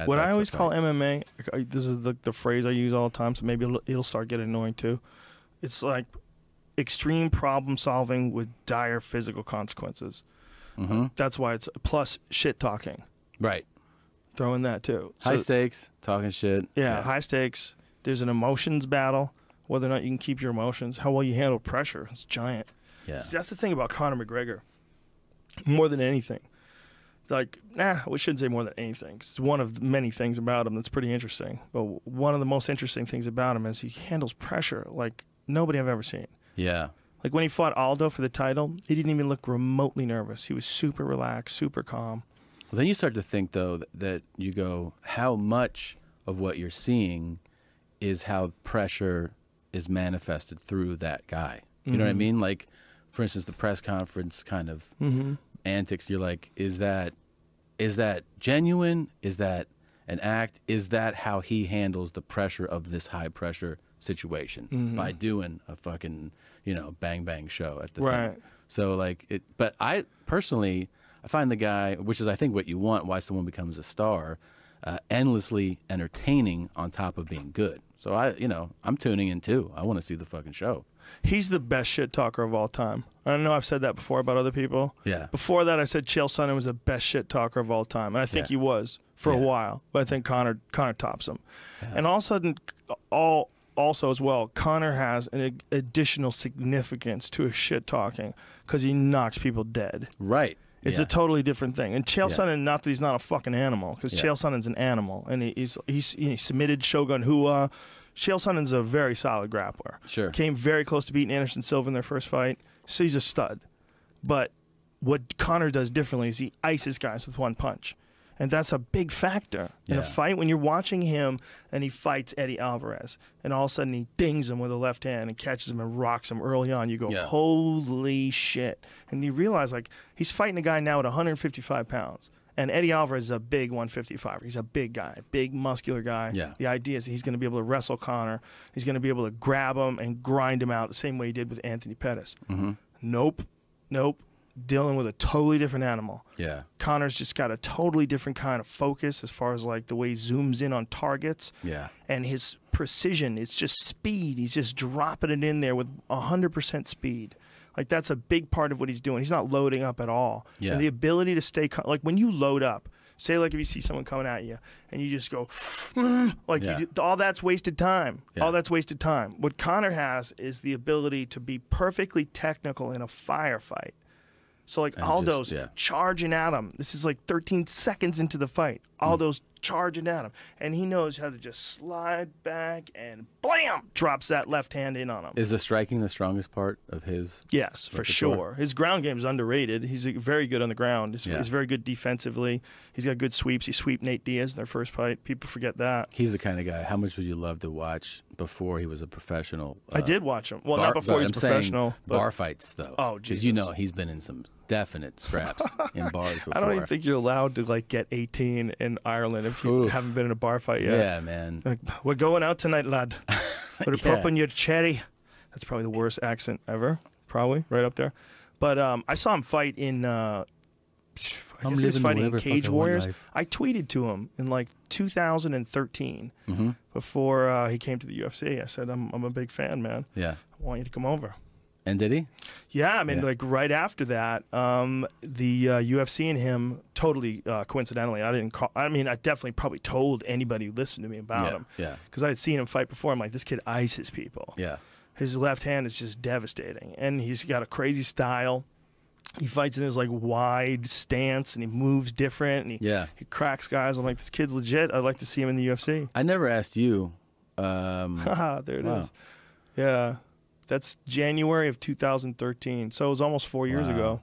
What I always call MMA, this is the phrase I use all the time, so maybe it'll start getting annoying too. It's like extreme problem solving with dire physical consequences. That's why it's plus shit talking. Right. Throw in that too. High stakes, talking shit. Yeah, high stakes. There's an emotions battle, whether or not you can keep your emotions, how well you handle pressure. It's giant. Yeah. See, that's the thing about Conor McGregor. More than anything. Like, we shouldn't say more than anything. It's one of many things about him that's pretty interesting. But one of the most interesting things about him is he handles pressure like nobody I've ever seen. Yeah. Like when he fought Aldo for the title, he didn't even look remotely nervous. He was super relaxed, super calm. Well, then you start to think, though, that you go, how much of what you're seeing is how pressure is manifested through that guy? You know what I mean? Like, for instance, the press conference kind of antics. You're like, is that genuine? Is that an act? Is that how he handles the pressure of this high pressure situation by doing a fucking, bang bang show at the thing? So like but I personally, I find the guy, which is I think what you want, why someone becomes a star, endlessly entertaining on top of being good. So I'm tuning in too. I want to see the fucking show. He's the best shit talker of all time. I know I've said that before about other people. Yeah. Before that, I said Chael Sonnen was the best shit talker of all time, and I think he was for a while. But I think Conor tops him. Yeah. And all of a sudden, also as well, Conor has an additional significance to his shit talking because he knocks people dead. Right. It's a totally different thing. And Chael Sonnen, not that he's not a fucking animal, because Chael Sonnen's an animal, and he submitted Shogun Rua. Chael Sonnen's a very solid grappler. Sure. Came very close to beating Anderson Silva in their first fight. So he's a stud. But what Conor does differently is he ices guys with one punch. And that's a big factor in a fight. When you're watching him and he fights Eddie Alvarez, and all of a sudden he dings him with a left hand and catches him and rocks him early on, you go, holy shit. And you realize, like, he's fighting a guy now at 155 pounds. And Eddie Alvarez is a big 155. He's a big guy, big muscular guy. Yeah. The idea is he's going to be able to wrestle Conor. He's going to be able to grab him and grind him out the same way he did with Anthony Pettis. Nope. Dealing with a totally different animal. Yeah. Conor's just got a totally different kind of focus as far as like the way he zooms in on targets. Yeah. And his precision, it's just speed. He's just dropping it in there with 100% speed. Like, that's a big part of what he's doing. He's not loading up at all. Yeah. And the ability to stay, like, when you load up, say, like, if you see someone coming at you and you just go, like, all that's wasted time. Yeah. All that's wasted time. What Conor has is the ability to be perfectly technical in a firefight. So, like, Aldo's charging at him. This is like 13 seconds into the fight. Aldo's charging at him. And he knows how to just slide back and blam, drops that left hand in on him. Is the striking the strongest part of his? Yes, for sure. His ground game is underrated. He's very good on the ground. He's very good defensively. He's got good sweeps. He sweeped Nate Diaz in their first fight. People forget that. He's the kind of guy. How much would you love to watch before he was a professional? I did watch him. Well, not before he was professional. Bar fights, though. Oh, Jesus. Because he's been in some definite scraps in bars before. I don't even think you're allowed to, like, get 18 in Ireland if you haven't been in a bar fight yet. Yeah, man. Like, we're going out tonight, lad. Put a pop on your cherry. That's probably the worst accent ever. Probably right up there. But I saw him fight in. I guess he was fighting in Cage Warriors. I tweeted to him in like 2013 before he came to the UFC. I said, "I'm a big fan, man. Yeah, I want you to come over." And did he? Yeah, I mean, like right after that, the UFC and him totally coincidentally. I didn't call. I mean, I definitely probably told anybody who listened to me about him. Yeah. Because I had seen him fight before. I'm like, this kid ices people. Yeah. His left hand is just devastating, and he's got a crazy style. He fights in his like wide stance, and he moves different, and he cracks guys. I'm like, this kid's legit. I'd like to see him in the UFC. I never asked you. There it is. Yeah. That's January of 2013, so it was almost 4 years ago.